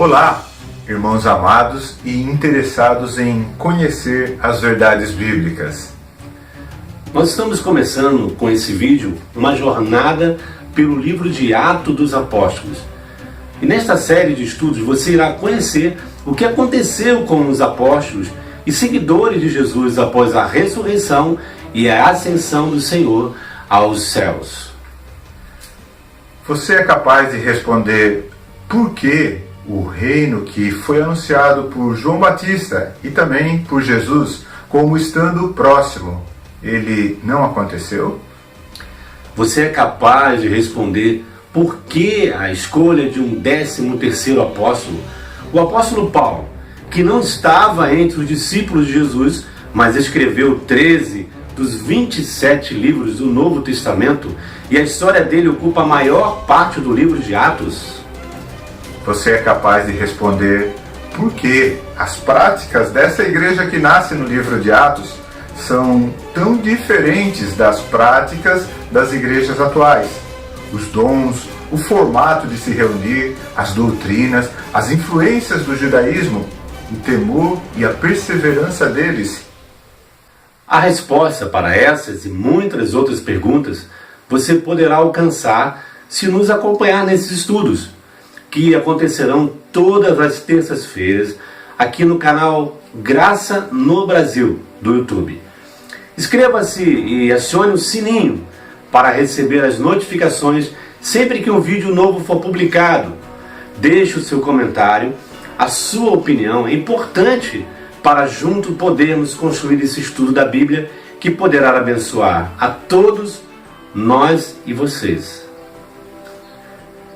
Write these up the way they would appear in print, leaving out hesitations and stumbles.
Olá, irmãos amados e interessados em conhecer as verdades bíblicas. Nós estamos começando com esse vídeo uma jornada pelo livro de Atos dos Apóstolos. E nesta série de estudos você irá conhecer o que aconteceu com os apóstolos e seguidores de Jesus após a ressurreição e a ascensão do Senhor aos céus. Você é capaz de responder por que o reino que foi anunciado por João Batista e também por Jesus como estando próximo, ele não aconteceu? Você é capaz de responder por que a escolha de um 13º apóstolo, o apóstolo Paulo, que não estava entre os discípulos de Jesus, mas escreveu 13 dos 27 livros do Novo Testamento, e a história dele ocupa a maior parte do livro de Atos? Você é capaz de responder por que as práticas dessa igreja que nasce no livro de Atos são tão diferentes das práticas das igrejas atuais? Os dons, o formato de se reunir, as doutrinas, as influências do judaísmo, o temor e a perseverança deles? A resposta para essas e muitas outras perguntas você poderá alcançar se nos acompanhar nesses estudos, que acontecerão todas as terças-feiras aqui no canal Graça no Brasil do YouTube. Inscreva-se e acione o sininho para receber as notificações sempre que um vídeo novo for publicado. Deixe o seu comentário, a sua opinião é importante para juntos podermos construir esse estudo da Bíblia que poderá abençoar a todos nós e vocês.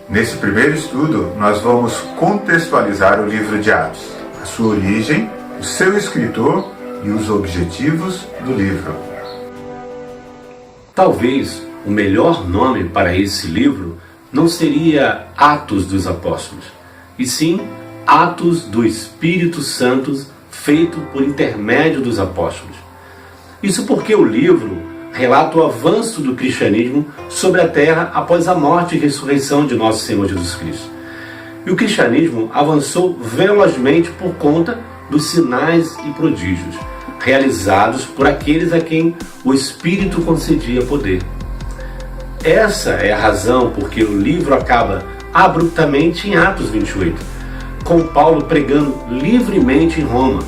Nesse primeiro estudo, nós vamos contextualizar o livro de Atos, a sua origem, o seu escritor e os objetivos do livro. Talvez o melhor nome para esse livro não seria Atos dos Apóstolos, e sim Atos do Espírito Santo, feito por intermédio dos apóstolos. Isso porque o livro relata o avanço do cristianismo sobre a terra após a morte e ressurreição de nosso Senhor Jesus Cristo. E o cristianismo avançou velozmente por conta dos sinais e prodígios realizados por aqueles a quem o Espírito concedia poder. Essa é a razão porque o livro acaba abruptamente em Atos 28, com Paulo pregando livremente em Roma.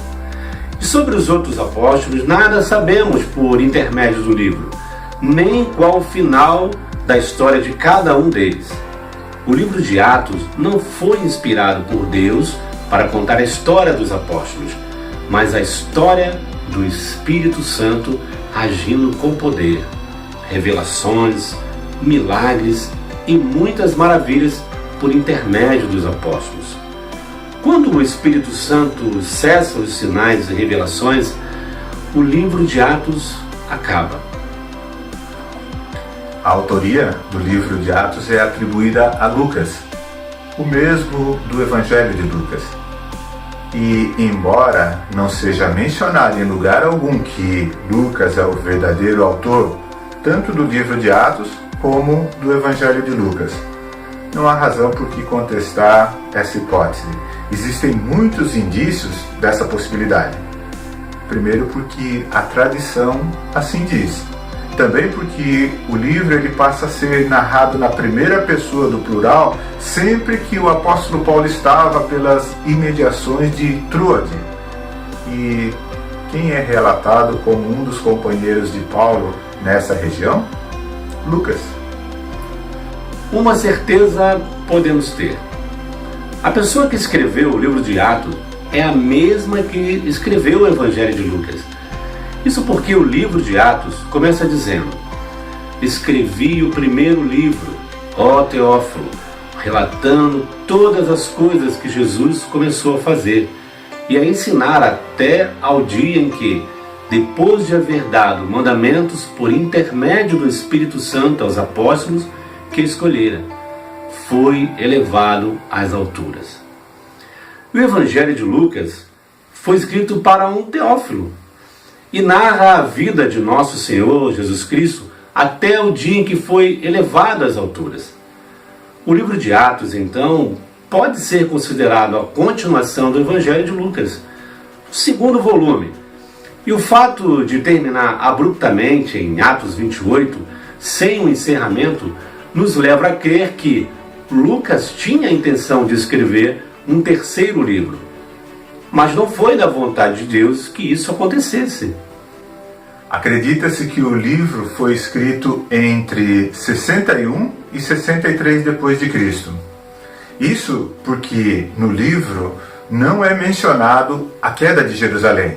E sobre os outros apóstolos, nada sabemos por intermédio do livro, nem qual o final da história de cada um deles. O livro de Atos não foi inspirado por Deus para contar a história dos apóstolos, mas a história do Espírito Santo agindo com poder, revelações, milagres e muitas maravilhas por intermédio dos apóstolos. Quando o Espírito Santo cessa os sinais e revelações, o livro de Atos acaba. A autoria do livro de Atos é atribuída a Lucas, o mesmo do Evangelho de Lucas. E, embora não seja mencionado em lugar algum que Lucas é o verdadeiro autor, tanto do livro de Atos como do Evangelho de Lucas, não há razão por que contestar essa hipótese. Existem muitos indícios dessa possibilidade. Primeiro porque a tradição assim diz. Também porque o livro ele passa a ser narrado na primeira pessoa do plural sempre que o apóstolo Paulo estava pelas imediações de Troade. E quem é relatado como um dos companheiros de Paulo nessa região? Lucas. Uma certeza podemos ter. A pessoa que escreveu o livro de Atos é a mesma que escreveu o Evangelho de Lucas. Isso porque o livro de Atos começa dizendo: escrevi o primeiro livro, ó Teófilo, relatando todas as coisas que Jesus começou a fazer e a ensinar até ao dia em que, depois de haver dado mandamentos por intermédio do Espírito Santo aos apóstolos que escolhera, foi elevado às alturas. O Evangelho de Lucas foi escrito para um Teófilo e narra a vida de nosso Senhor Jesus Cristo até o dia em que foi elevado às alturas. O livro de Atos, então, pode ser considerado a continuação do Evangelho de Lucas, o segundo volume. E o fato de terminar abruptamente em Atos 28, sem um encerramento, nos leva a crer que Lucas tinha a intenção de escrever um terceiro livro. Mas não foi da vontade de Deus que isso acontecesse. Acredita-se que o livro foi escrito entre 61 e 63 depois de Cristo. Isso porque no livro não é mencionado a queda de Jerusalém.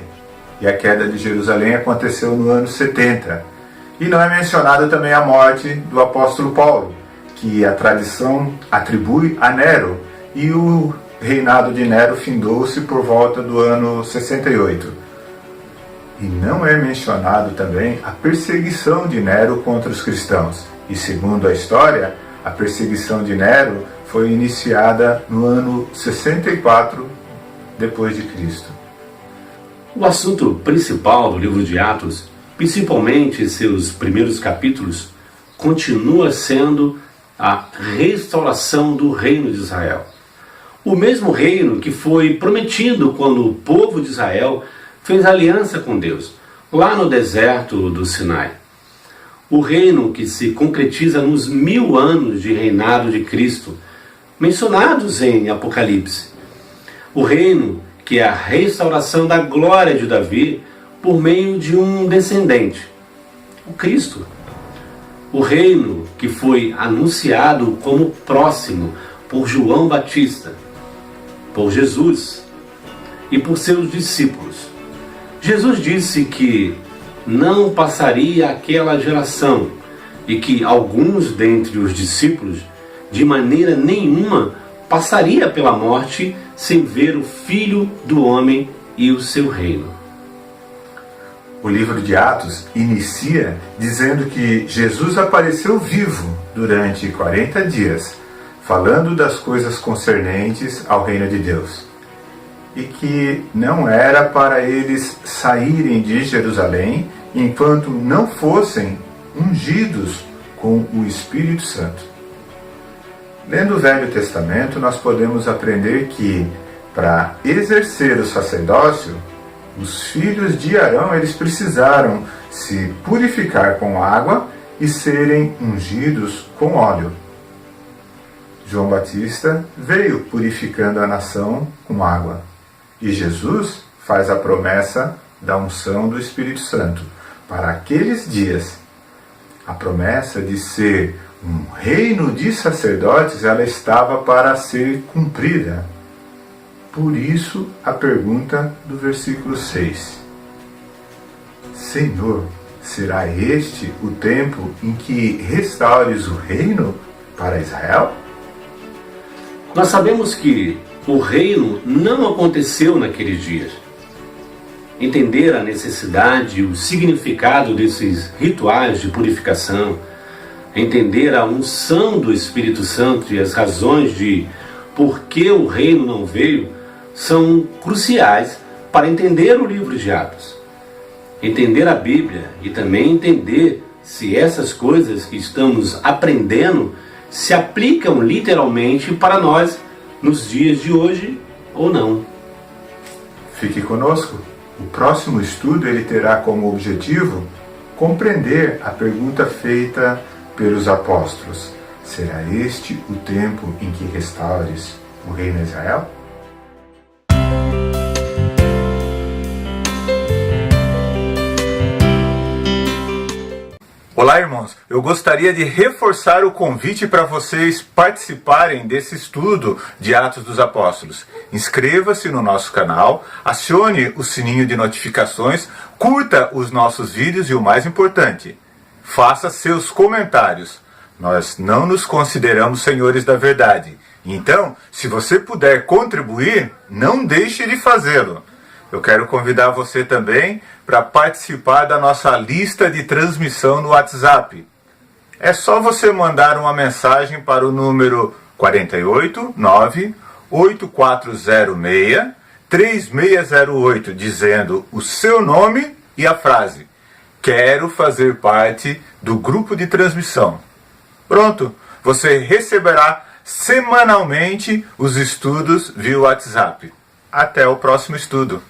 E a queda de Jerusalém aconteceu no ano 70. E não é mencionada também a morte do apóstolo Paulo, que a tradição atribui a Nero, e o reinado de Nero findou-se por volta do ano 68. E não é mencionado também a perseguição de Nero contra os cristãos. E segundo a história, a perseguição de Nero foi iniciada no ano 64 depois de Cristo. O assunto principal do livro de Atos, principalmente seus primeiros capítulos, continua sendo a restauração do reino de Israel. O mesmo reino que foi prometido quando o povo de Israel fez aliança com Deus, lá no deserto do Sinai. O reino que se concretiza nos 1000 anos de reinado de Cristo, mencionados em Apocalipse. O reino que é a restauração da glória de Davi por meio de um descendente, o Cristo. O reino que foi anunciado como próximo por João Batista, por Jesus e por seus discípulos. Jesus disse que não passaria aquela geração e que alguns dentre os discípulos de maneira nenhuma passaria pela morte sem ver o Filho do Homem e o seu reino. O livro de Atos inicia dizendo que Jesus apareceu vivo durante 40 dias, falando das coisas concernentes ao reino de Deus. E que não era para eles saírem de Jerusalém enquanto não fossem ungidos com o Espírito Santo. Lendo o Velho Testamento, nós podemos aprender que, para exercer o sacerdócio, os filhos de Arão eles precisaram se purificar com água e serem ungidos com óleo. João Batista veio purificando a nação com água. E Jesus faz a promessa da unção do Espírito Santo para aqueles dias. A promessa de ser um reino de sacerdotes, ela estava para ser cumprida. Por isso, a pergunta do versículo 6. Senhor, será este o tempo em que restaures o reino para Israel? Nós sabemos que o reino não aconteceu naqueles dias. Entender a necessidade e o significado desses rituais de purificação, entender a unção do Espírito Santo e as razões de por que o reino não veio, são cruciais para entender o livro de Atos. Entender a Bíblia e também entender se essas coisas que estamos aprendendo se aplicam literalmente para nós nos dias de hoje ou não. Fique conosco. O próximo estudo ele terá como objetivo compreender a pergunta feita pelos apóstolos. Será este o tempo em que restaures o reino de Israel? Olá, irmãos. Eu gostaria de reforçar o convite para vocês participarem desse estudo de Atos dos Apóstolos. Inscreva-se no nosso canal, acione o sininho de notificações, curta os nossos vídeos e o mais importante, faça seus comentários. Nós não nos consideramos senhores da verdade. Então, se você puder contribuir, não deixe de fazê-lo. Eu quero convidar você também para participar da nossa lista de transmissão no WhatsApp. É só você mandar uma mensagem para o número 489-8406-3608, dizendo o seu nome e a frase: quero fazer parte do grupo de transmissão. Pronto, você receberá semanalmente os estudos via WhatsApp. Até o próximo estudo.